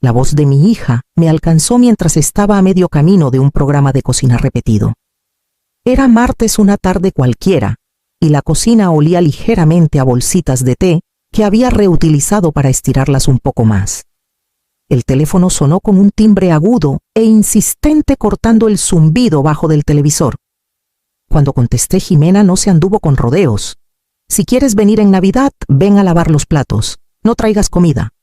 La voz de mi hija me alcanzó mientras estaba a medio camino de un programa de cocina repetido. Era martes una tarde cualquiera, y la cocina olía ligeramente a bolsitas de té que había reutilizado para estirarlas un poco más. El teléfono sonó con un timbre agudo e insistente cortando el zumbido bajo del televisor. Cuando contesté, Jimena no se anduvo con rodeos. Si quieres venir en Navidad, ven a lavar los platos. No traigas comida.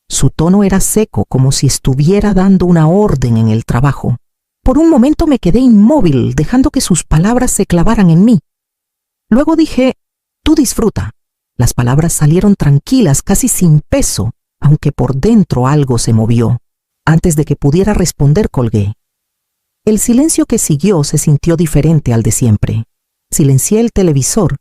Su tono era seco, como si estuviera dando una orden en el trabajo. Por un momento me quedé inmóvil, dejando que sus palabras se clavaran en mí. Luego dije, tú disfruta. Las palabras salieron tranquilas, casi sin peso, aunque por dentro algo se movió. Antes de que pudiera responder, colgué. El silencio que siguió se sintió diferente al de siempre. Silencié el televisor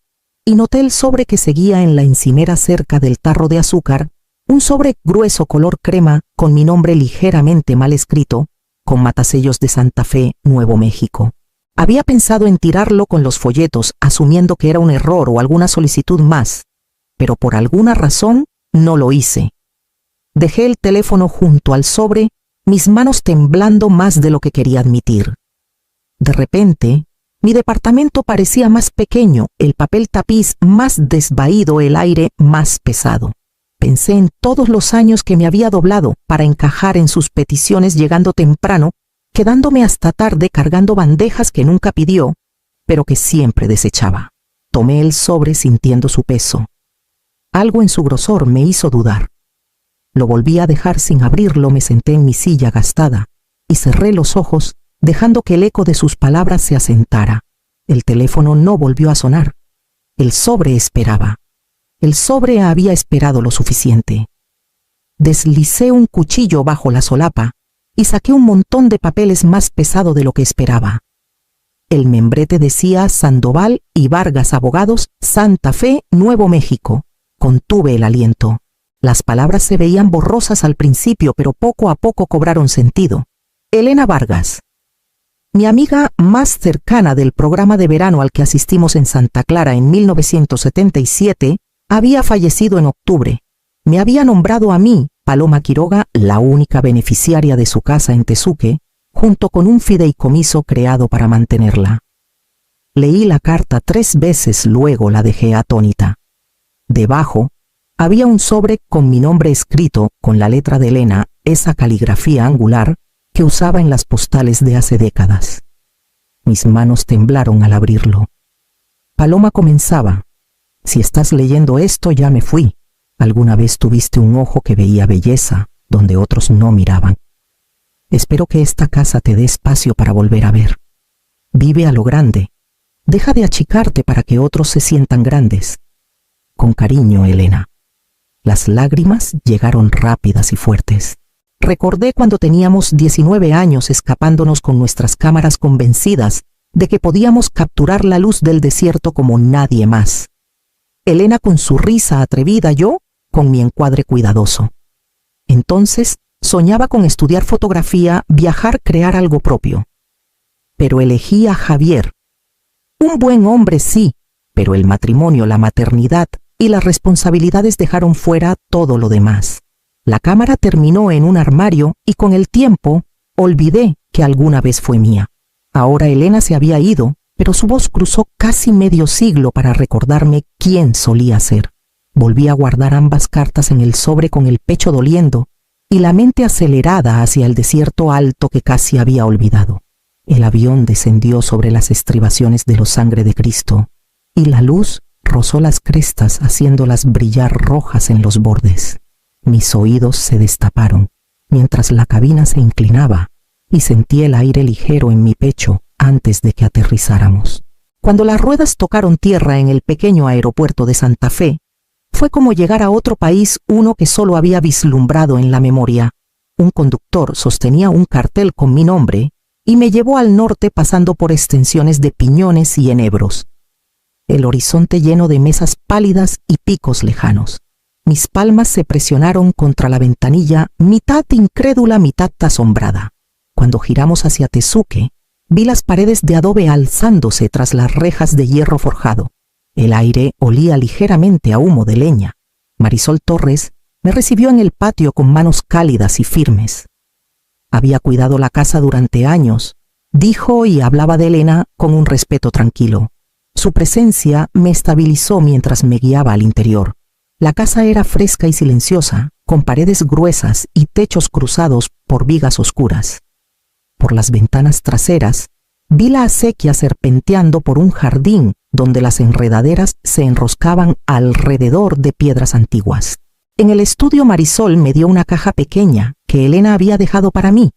y noté el sobre que seguía en la encimera cerca del tarro de azúcar, un sobre grueso color crema con mi nombre ligeramente mal escrito, con matasellos de Santa Fe, Nuevo México. Había pensado en tirarlo con los folletos, asumiendo que era un error o alguna solicitud más, pero por alguna razón no lo hice. Dejé el teléfono junto al sobre, mis manos temblando más de lo que quería admitir. De repente, mi departamento parecía más pequeño, el papel tapiz más desvaído, el aire más pesado. Pensé en todos los años que me había doblado para encajar en sus peticiones, llegando temprano, quedándome hasta tarde cargando bandejas que nunca pidió, pero que siempre desechaba. Tomé el sobre sintiendo su peso. Algo en su grosor me hizo dudar. Lo volví a dejar sin abrirlo, me senté en mi silla gastada y cerré los ojos, dejando que el eco de sus palabras se asentara. El teléfono no volvió a sonar. El sobre esperaba. El sobre había esperado lo suficiente. Deslicé un cuchillo bajo la solapa y saqué un montón de papeles más pesado de lo que esperaba. El membrete decía Sandoval y Vargas Abogados, Santa Fe, Nuevo México. Contuve el aliento. Las palabras se veían borrosas al principio, pero poco a poco cobraron sentido. Elena Vargas. Mi amiga más cercana del programa de verano al que asistimos en Santa Clara en 1977, había fallecido en octubre. Me había nombrado a mí, Paloma Quiroga, la única beneficiaria de su casa en Tezuque, junto con un fideicomiso creado para mantenerla. Leí la carta 3 veces, luego la dejé atónita. Debajo había un sobre con mi nombre escrito con la letra de Elena, esa caligrafía angular que usaba en las postales de hace décadas. Mis manos temblaron al abrirlo. Paloma comenzaba: si estás leyendo esto, ya me fui. Alguna vez tuviste un ojo que veía belleza donde otros no miraban. Espero que esta casa te dé espacio para volver a ver. Vive a lo grande. Deja de achicarte para que otros se sientan grandes. Con cariño, Elena. Las lágrimas llegaron rápidas y fuertes. Recordé cuando teníamos 19 años escapándonos con nuestras cámaras convencidas de que podíamos capturar la luz del desierto como nadie más. Elena con su risa atrevida, yo con mi encuadre cuidadoso. Entonces soñaba con estudiar fotografía, viajar, crear algo propio. Pero elegí a Javier. Un buen hombre, sí, pero el matrimonio, la maternidad y las responsabilidades dejaron fuera todo lo demás. La cámara terminó en un armario y con el tiempo olvidé que alguna vez fue mía. Ahora Elena se había ido, pero su voz cruzó casi medio siglo para recordarme quién solía ser. Volví a guardar ambas cartas en el sobre con el pecho doliendo y la mente acelerada hacia el desierto alto que casi había olvidado. El avión descendió sobre las estribaciones de los Sangre de Cristo y la luz rozó las crestas haciéndolas brillar rojas en los bordes. Mis oídos se destaparon mientras la cabina se inclinaba y sentí el aire ligero en mi pecho antes de que aterrizáramos. Cuando las ruedas tocaron tierra en el pequeño aeropuerto de Santa Fe, fue como llegar a otro país, uno que solo había vislumbrado en la memoria. Un conductor sostenía un cartel con mi nombre y me llevó al norte pasando por extensiones de piñones y enebros. El horizonte lleno de mesas pálidas y picos lejanos. Mis palmas se presionaron contra la ventanilla, mitad incrédula, mitad asombrada. Cuando giramos hacia Tezuque, vi las paredes de adobe alzándose tras las rejas de hierro forjado. El aire olía ligeramente a humo de leña. Marisol Torres Me recibió en el patio con manos cálidas y firmes. Había cuidado la casa durante años, dijo, y hablaba de Elena con un respeto tranquilo. Su presencia me estabilizó mientras me guiaba al interior. La casa era fresca y silenciosa, con paredes gruesas y techos cruzados por vigas oscuras. Por las ventanas traseras, vi la acequia serpenteando por un jardín donde las enredaderas se enroscaban alrededor de piedras antiguas. En el estudio Marisol me dio una caja pequeña que Elena había dejado para mí.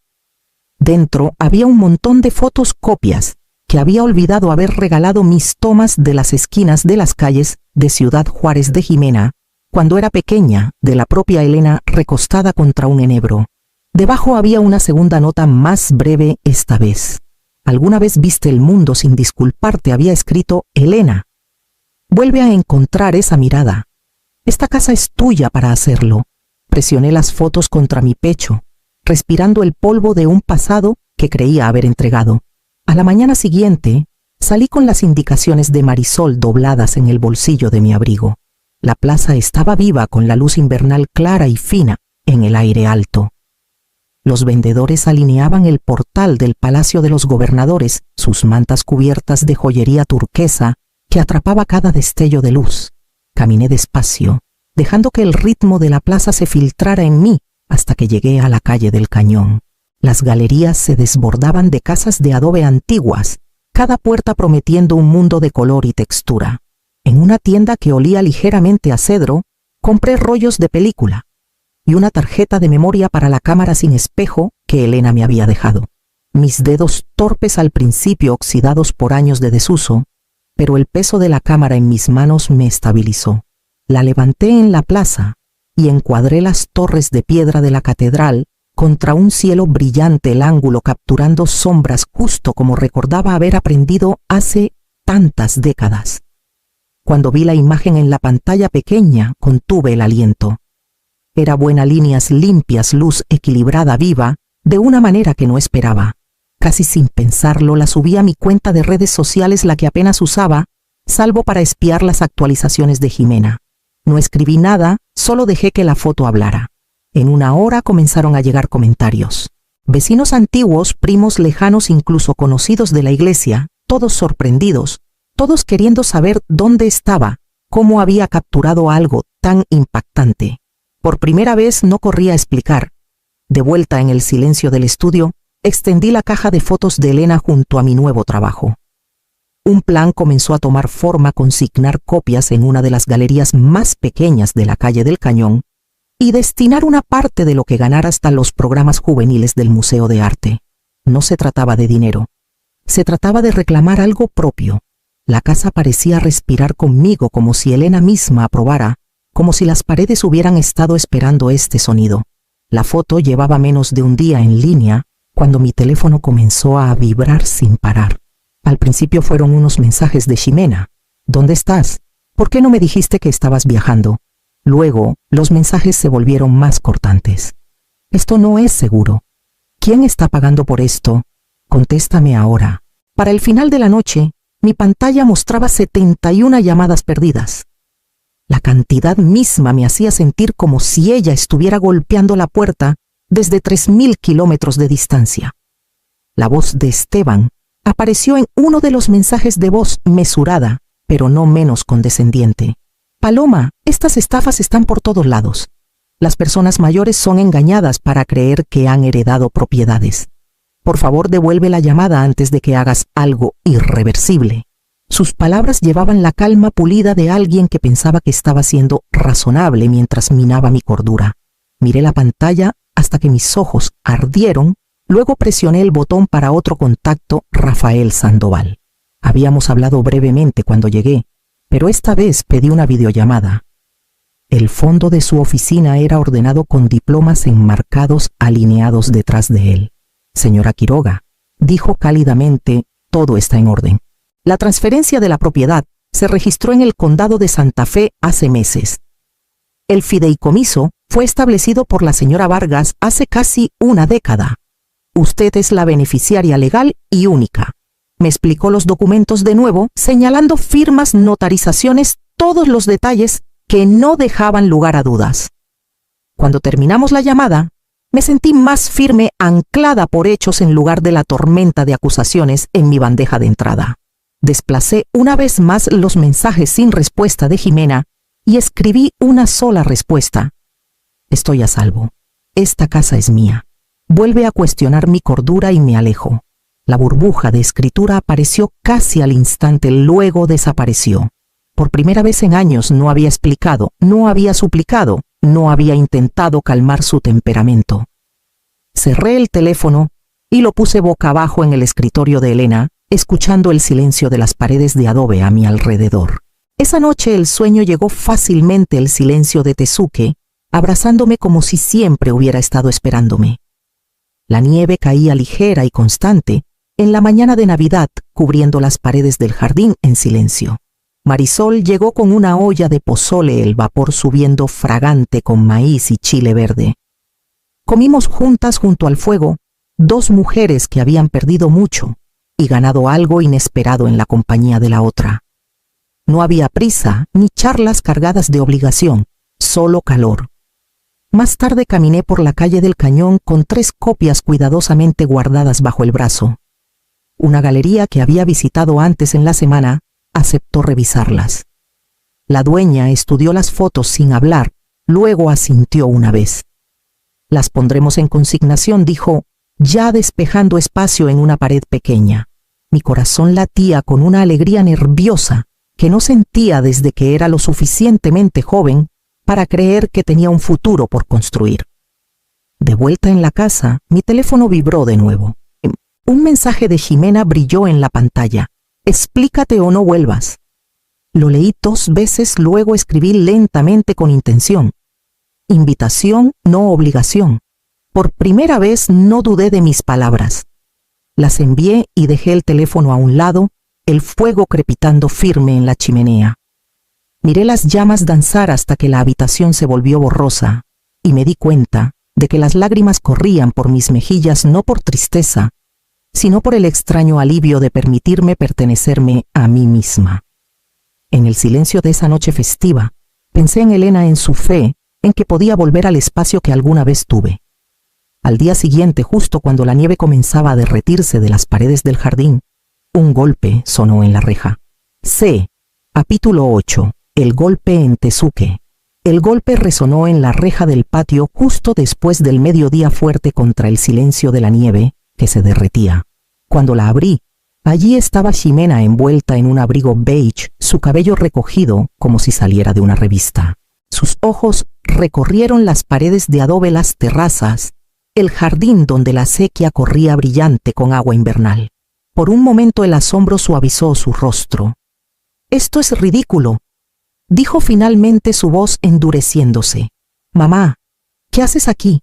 Dentro había un montón de fotocopias que había olvidado haber regalado mis tomas de las esquinas de las calles de Ciudad Juárez de Jimena, cuando era pequeña, de la propia Elena recostada contra un enebro. Debajo había una segunda nota más breve esta vez. ¿Alguna vez viste el mundo sin disculparte?, había escrito Elena. Vuelve a encontrar esa mirada. Esta casa es tuya para hacerlo. Presioné las fotos contra mi pecho, respirando el polvo de un pasado que creía haber entregado. A la mañana siguiente, salí con las indicaciones de Marisol dobladas en el bolsillo de mi abrigo. La plaza estaba viva con la luz invernal clara y fina en el aire alto. Los vendedores alineaban el portal del Palacio de los Gobernadores, sus mantas cubiertas de joyería turquesa que atrapaba cada destello de luz. Caminé despacio, dejando que el ritmo de la plaza se filtrara en mí hasta que llegué a la calle del Cañón. Las galerías se desbordaban de casas de adobe antiguas, cada puerta prometiendo un mundo de color y textura. En una tienda que olía ligeramente a cedro, compré rollos de película y una tarjeta de memoria para la cámara sin espejo que Elena me había dejado. Mis dedos torpes al principio, oxidados por años de desuso, pero el peso de la cámara en mis manos me estabilizó. La levanté en la plaza y encuadré las torres de piedra de la catedral contra un cielo brillante, el ángulo capturando sombras justo como recordaba haber aprendido hace tantas décadas. Cuando vi la imagen en la pantalla pequeña, contuve el aliento. Era buena, líneas limpias, luz equilibrada, viva, de una manera que no esperaba. Casi sin pensarlo, la subí a mi cuenta de redes sociales, la que apenas usaba, salvo para espiar las actualizaciones de Jimena. No escribí nada, solo dejé que la foto hablara. En una hora comenzaron a llegar comentarios. Vecinos antiguos, primos lejanos, incluso conocidos de la iglesia, todos sorprendidos, todos queriendo saber dónde estaba, cómo había capturado algo tan impactante. Por primera vez no corrí a explicar. De vuelta en el silencio del estudio, extendí la caja de fotos de Elena junto a mi nuevo trabajo. Un plan comenzó a tomar forma: consignar copias en una de las galerías más pequeñas de la calle del Cañón y destinar una parte de lo que ganara hasta los programas juveniles del Museo de Arte. No se trataba de dinero. Se trataba de reclamar algo propio. La casa parecía respirar conmigo, como si Elena misma aprobara, como si las paredes hubieran estado esperando este sonido. La foto llevaba menos de un día en línea cuando mi teléfono comenzó a vibrar sin parar. Al principio fueron unos mensajes de Ximena. ¿Dónde estás? ¿Por qué no me dijiste que estabas viajando? Luego, los mensajes se volvieron más cortantes. Esto no es seguro. ¿Quién está pagando por esto? Contéstame ahora. Para el final de la noche, mi pantalla mostraba 71 llamadas perdidas. La cantidad misma me hacía sentir como si ella estuviera golpeando la puerta desde 3000 kilómetros de distancia. La voz de Esteban apareció en uno de los mensajes de voz, mesurada, pero no menos condescendiente. Paloma, estas estafas están por todos lados. Las personas mayores son engañadas para creer que han heredado propiedades. Por favor, devuelve la llamada antes de que hagas algo irreversible. Sus palabras llevaban la calma pulida de alguien que pensaba que estaba siendo razonable mientras minaba mi cordura. Miré la pantalla hasta que mis ojos ardieron, luego presioné el botón para otro contacto: Rafael Sandoval. Habíamos hablado brevemente cuando llegué, pero esta vez pedí una videollamada. El fondo de su oficina era ordenado con diplomas enmarcados alineados detrás de él. Señora Quiroga, dijo cálidamente, todo está en orden. La transferencia de la propiedad se registró en el condado de Santa Fe hace meses. El fideicomiso fue establecido por la señora Vargas hace casi una década. Usted es la beneficiaria legal y única. Me explicó los documentos de nuevo, señalando firmas, notarizaciones, todos los detalles que no dejaban lugar a dudas. Cuando terminamos la llamada, me sentí más firme, anclada por hechos en lugar de la tormenta de acusaciones en mi bandeja de entrada. Desplacé una vez más los mensajes sin respuesta de Jimena y escribí una sola respuesta. Estoy a salvo. Esta casa es mía. Vuelve a cuestionar mi cordura y me alejo. La burbuja de escritura apareció casi al instante, luego desapareció. Por primera vez en años no había explicado, no había suplicado, no había intentado calmar su temperamento. Cerré el teléfono y lo puse boca abajo en el escritorio de Elena, escuchando el silencio de las paredes de adobe a mi alrededor. Esa noche el sueño llegó fácilmente, el silencio de Tezuke, abrazándome como si siempre hubiera estado esperándome. La nieve caía ligera y constante en la mañana de Navidad, cubriendo las paredes del jardín en silencio. Marisol llegó con una olla de pozole, el vapor subiendo fragante con maíz y chile verde. Comimos juntas junto al fuego, dos mujeres que habían perdido mucho y ganado algo inesperado en la compañía de la otra. No había prisa ni charlas cargadas de obligación, solo calor. Más tarde caminé por la calle del Cañón con 3 copias cuidadosamente guardadas bajo el brazo. Una galería que había visitado antes en la semana aceptó revisarlas. La dueña estudió las fotos sin hablar, luego asintió una vez. Las pondremos en consignación, dijo, ya despejando espacio en una pared pequeña. Mi corazón latía con una alegría nerviosa que no sentía desde que era lo suficientemente joven para creer que tenía un futuro por construir. De vuelta en la casa, mi teléfono vibró de nuevo. Un mensaje de Jimena brilló en la pantalla. Explícate o no vuelvas. Lo leí 2 veces, luego escribí lentamente con intención. Invitación, no obligación. Por primera vez no dudé de mis palabras. Las envié y dejé el teléfono a un lado, el fuego crepitando firme en la chimenea. Miré las llamas danzar hasta que la habitación se volvió borrosa, y me di cuenta de que las lágrimas corrían por mis mejillas no por tristeza, sino por el extraño alivio de permitirme pertenecerme a mí misma. En el silencio de esa noche festiva, pensé en Elena, en su fe, en que podía volver al espacio que alguna vez tuve. Al día siguiente, justo cuando la nieve comenzaba a derretirse de las paredes del jardín, un golpe sonó en la reja. Capítulo 8. El golpe en Tezuke. El golpe resonó en la reja del patio justo después del mediodía fuerte contra el silencio de la nieve que se derretía. Cuando la abrí, allí estaba Jimena envuelta en un abrigo beige, su cabello recogido como si saliera de una revista. Sus ojos recorrieron las paredes de adobe, las terrazas, el jardín donde la acequia corría brillante con agua invernal. Por un momento el asombro suavizó su rostro. «Esto es ridículo», dijo finalmente, su voz endureciéndose. «Mamá, ¿qué haces aquí?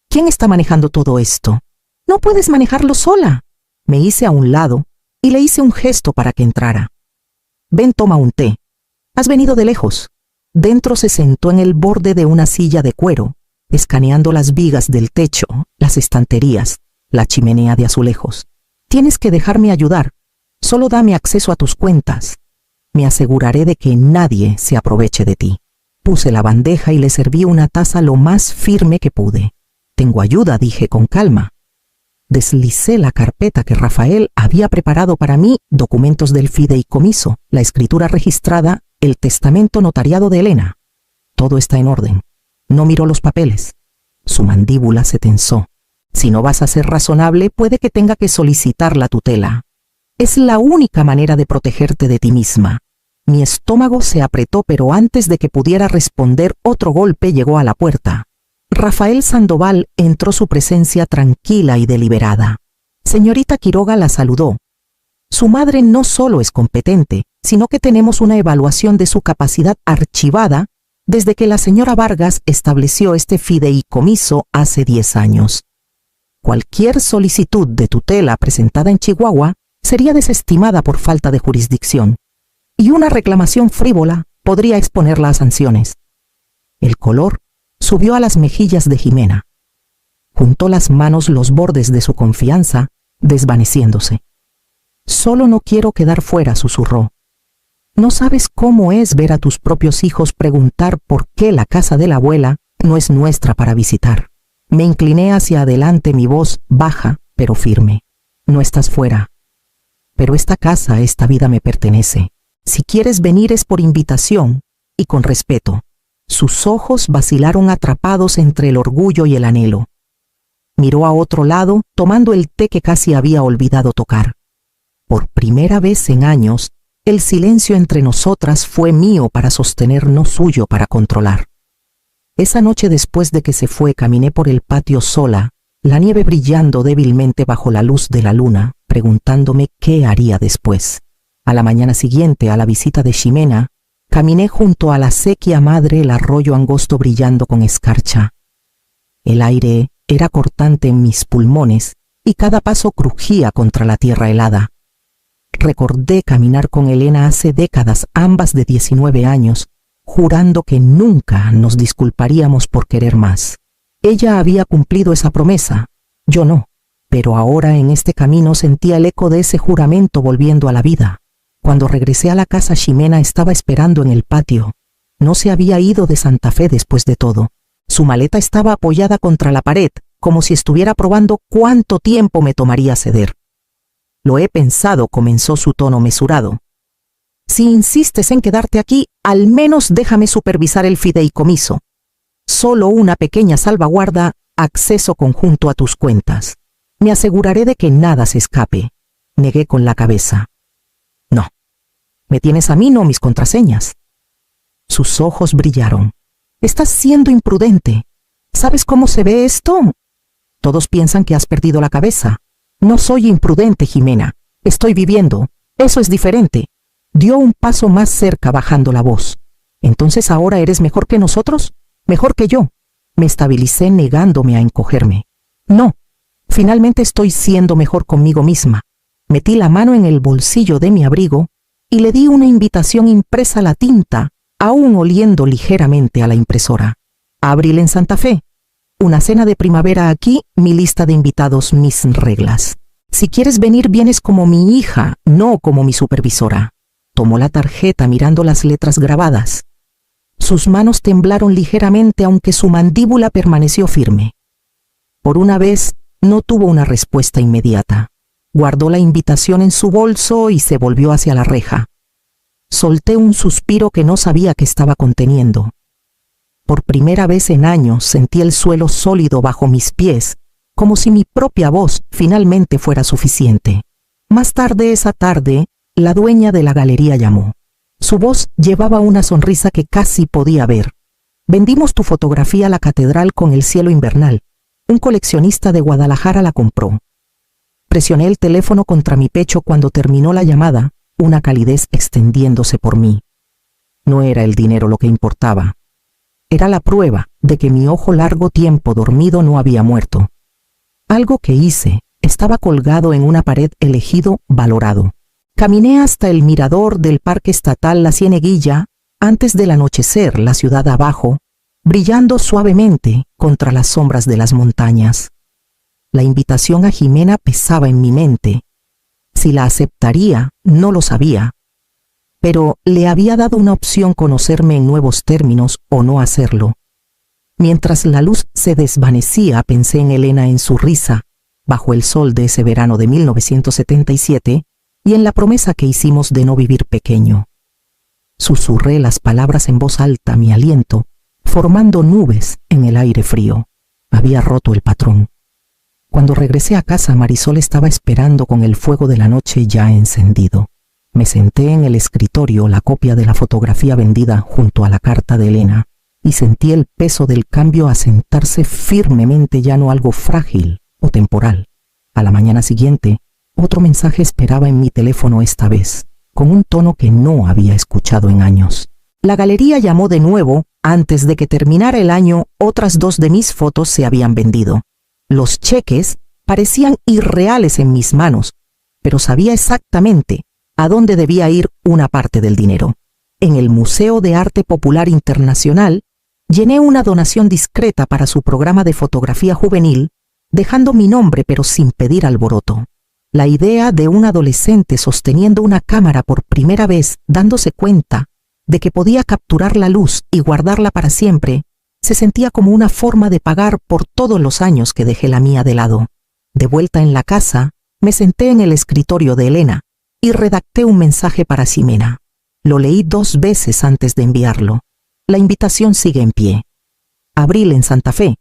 ¿Quién está manejando todo esto? No puedes manejarlo sola». Me hice a un lado y le hice un gesto para que entrara. «Ven, toma un té. Has venido de lejos». Dentro se sentó en el borde de una silla de cuero, escaneando las vigas del techo, las estanterías, la chimenea de azulejos. «Tienes que dejarme ayudar. Solo dame acceso a tus cuentas. Me aseguraré de que nadie se aproveche de ti». Puse la bandeja y le serví una taza lo más firme que pude. «Tengo ayuda», dije con calma. Deslicé la carpeta que Rafael había preparado para mí, documentos del fideicomiso, la escritura registrada, el testamento notariado de Elena. Todo está en orden. No miró los papeles. Su mandíbula se tensó. «Si no vas a ser razonable, puede que tenga que solicitar la tutela. Es la única manera de protegerte de ti misma». Mi estómago se apretó, pero antes de que pudiera responder, otro golpe llegó a la puerta. Rafael Sandoval entró, su presencia tranquila y deliberada. Señorita Quiroga la saludó. Su madre no solo es competente, sino que tenemos una evaluación de su capacidad archivada desde que la señora Vargas estableció este fideicomiso hace 10 años. Cualquier solicitud de tutela presentada en Chihuahua sería desestimada por falta de jurisdicción, y una reclamación frívola podría exponerla a sanciones. El color subió a las mejillas de Jimena. Juntó las manos, los bordes de su confianza desvaneciéndose. «Solo no quiero quedar fuera», susurró. «No sabes cómo es ver a tus propios hijos preguntar por qué la casa de la abuela no es nuestra para visitar. Me incliné hacia adelante, mi voz baja pero firme. No estás fuera. Pero esta casa, esta vida me pertenece. Si quieres venir es por invitación y con respeto. Sus ojos vacilaron atrapados entre el orgullo y el anhelo. Miró a otro lado, tomando el té que casi había olvidado tocar. Por primera vez en años, el silencio entre nosotras fue mío para sostener, no suyo para controlar. Esa noche después de que se fue, caminé por el patio sola, la nieve brillando débilmente bajo la luz de la luna, preguntándome qué haría después. A la mañana siguiente, a la visita de Ximena, caminé junto a la sequía madre, el arroyo angosto brillando con escarcha. El aire era cortante en mis pulmones y cada paso crujía contra la tierra helada. Recordé caminar con Elena hace décadas, ambas de 19 años, jurando que nunca nos disculparíamos por querer más. Ella había cumplido esa promesa, yo no, pero ahora en este camino sentía el eco de ese juramento volviendo a la vida. Cuando regresé a la casa, Ximena estaba esperando en el patio. No se había ido de Santa Fe después de todo. Su maleta estaba apoyada contra la pared, como si estuviera probando cuánto tiempo me tomaría ceder. Lo he pensado, comenzó su tono mesurado. Si insistes en quedarte aquí, al menos déjame supervisar el fideicomiso. Solo una pequeña salvaguarda, acceso conjunto a tus cuentas. Me aseguraré de que nada se escape. Negué con la cabeza. No. Me tienes a mí, no mis contraseñas. Sus ojos brillaron. Estás siendo imprudente. ¿Sabes cómo se ve esto? Todos piensan que has perdido la cabeza. No soy imprudente, Ximena. Estoy viviendo. Eso es diferente. Dio un paso más cerca, bajando la voz. ¿Entonces ahora eres mejor que nosotros? ¿Mejor que yo? Me estabilicé negándome a encogerme. No. Finalmente estoy siendo mejor conmigo misma. Metí la mano en el bolsillo de mi abrigo y le di una invitación impresa a la tinta, aún oliendo ligeramente a la impresora. Abril en Santa Fe. Una cena de primavera aquí, mi lista de invitados, mis reglas. Si quieres venir, vienes como mi hija, no como mi supervisora. Tomó la tarjeta mirando las letras grabadas. Sus manos temblaron ligeramente, aunque su mandíbula permaneció firme. Por una vez, no tuvo una respuesta inmediata. Guardó la invitación en su bolso y se volvió hacia la reja. Solté un suspiro que no sabía que estaba conteniendo. Por primera vez en años sentí el suelo sólido bajo mis pies, como si mi propia voz finalmente fuera suficiente. Más tarde esa tarde, la dueña de la galería llamó. Su voz llevaba una sonrisa que casi podía ver. Vendimos tu fotografía a la catedral con el cielo invernal. Un coleccionista de Guadalajara la compró. Presioné el teléfono contra mi pecho cuando terminó la llamada, una calidez extendiéndose por mí. No era el dinero lo que importaba. Era la prueba de que mi ojo largo tiempo dormido no había muerto. Algo que hice estaba colgado en una pared, elegido, valorado. Caminé hasta el mirador del Parque Estatal La Cieneguilla, antes del anochecer, la ciudad abajo, brillando suavemente contra las sombras de las montañas. La invitación a Ximena pesaba en mi mente. Si la aceptaría, no lo sabía. Pero le había dado una opción: conocerme en nuevos términos o no hacerlo. Mientras la luz se desvanecía, pensé en Elena, en su risa, bajo el sol de ese verano de 1977, y en la promesa que hicimos de no vivir pequeño. Susurré las palabras en voz alta, mi aliento, formando nubes en el aire frío. Había roto el patrón. Cuando regresé a casa, Marisol estaba esperando con el fuego de la noche ya encendido. Me senté en el escritorio, la copia de la fotografía vendida junto a la carta de Elena, y sentí el peso del cambio asentarse firmemente, ya no algo frágil o temporal. A la mañana siguiente, otro mensaje esperaba en mi teléfono, esta vez, con un tono que no había escuchado en años. La galería llamó de nuevo. Antes de que terminara el año, otras 2 de mis fotos se habían vendido. Los cheques parecían irreales en mis manos, pero sabía exactamente a dónde debía ir una parte del dinero. En el Museo de Arte Popular Internacional, llené una donación discreta para su programa de fotografía juvenil, dejando mi nombre pero sin pedir alboroto. La idea de un adolescente sosteniendo una cámara por primera vez, dándose cuenta de que podía capturar la luz y guardarla para siempre, Se sentía como una forma de pagar por todos los años que dejé la mía de lado. De vuelta en la casa, me senté en el escritorio de Elena y redacté un mensaje para Ximena. Lo leí 2 veces antes de enviarlo. La invitación sigue en pie. Abril en Santa Fe.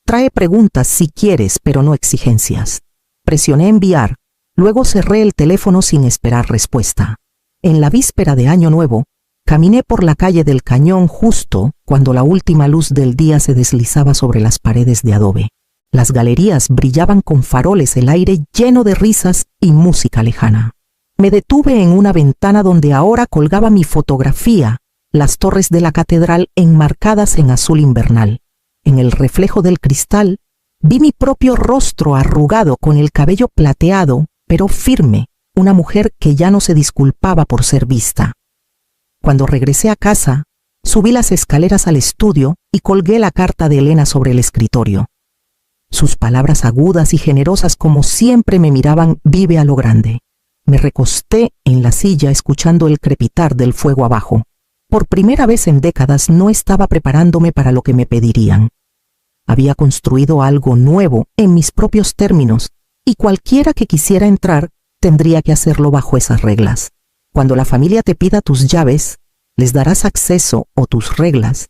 Trae preguntas si quieres, pero no exigencias. Presioné enviar, luego cerré el teléfono sin esperar respuesta. En la víspera de Año Nuevo, caminé por la calle del Cañón justo cuando la última luz del día se deslizaba sobre las paredes de adobe. Las galerías brillaban con faroles, el aire lleno de risas y música lejana. Me detuve en una ventana donde ahora colgaba mi fotografía, las torres de la catedral enmarcadas en azul invernal. En el reflejo del cristal, vi mi propio rostro arrugado con el cabello plateado, pero firme, una mujer que ya no se disculpaba por ser vista. Cuando regresé a casa, subí las escaleras al estudio y colgué la carta de Elena sobre el escritorio. Sus palabras agudas y generosas como siempre me miraban vive a lo grande. Me recosté en la silla escuchando el crepitar del fuego abajo. Por primera vez en décadas no estaba preparándome para lo que me pedirían. Había construido algo nuevo en mis propios términos y cualquiera que quisiera entrar tendría que hacerlo bajo esas reglas. Cuando la familia te pida tus llaves, les darás acceso o tus reglas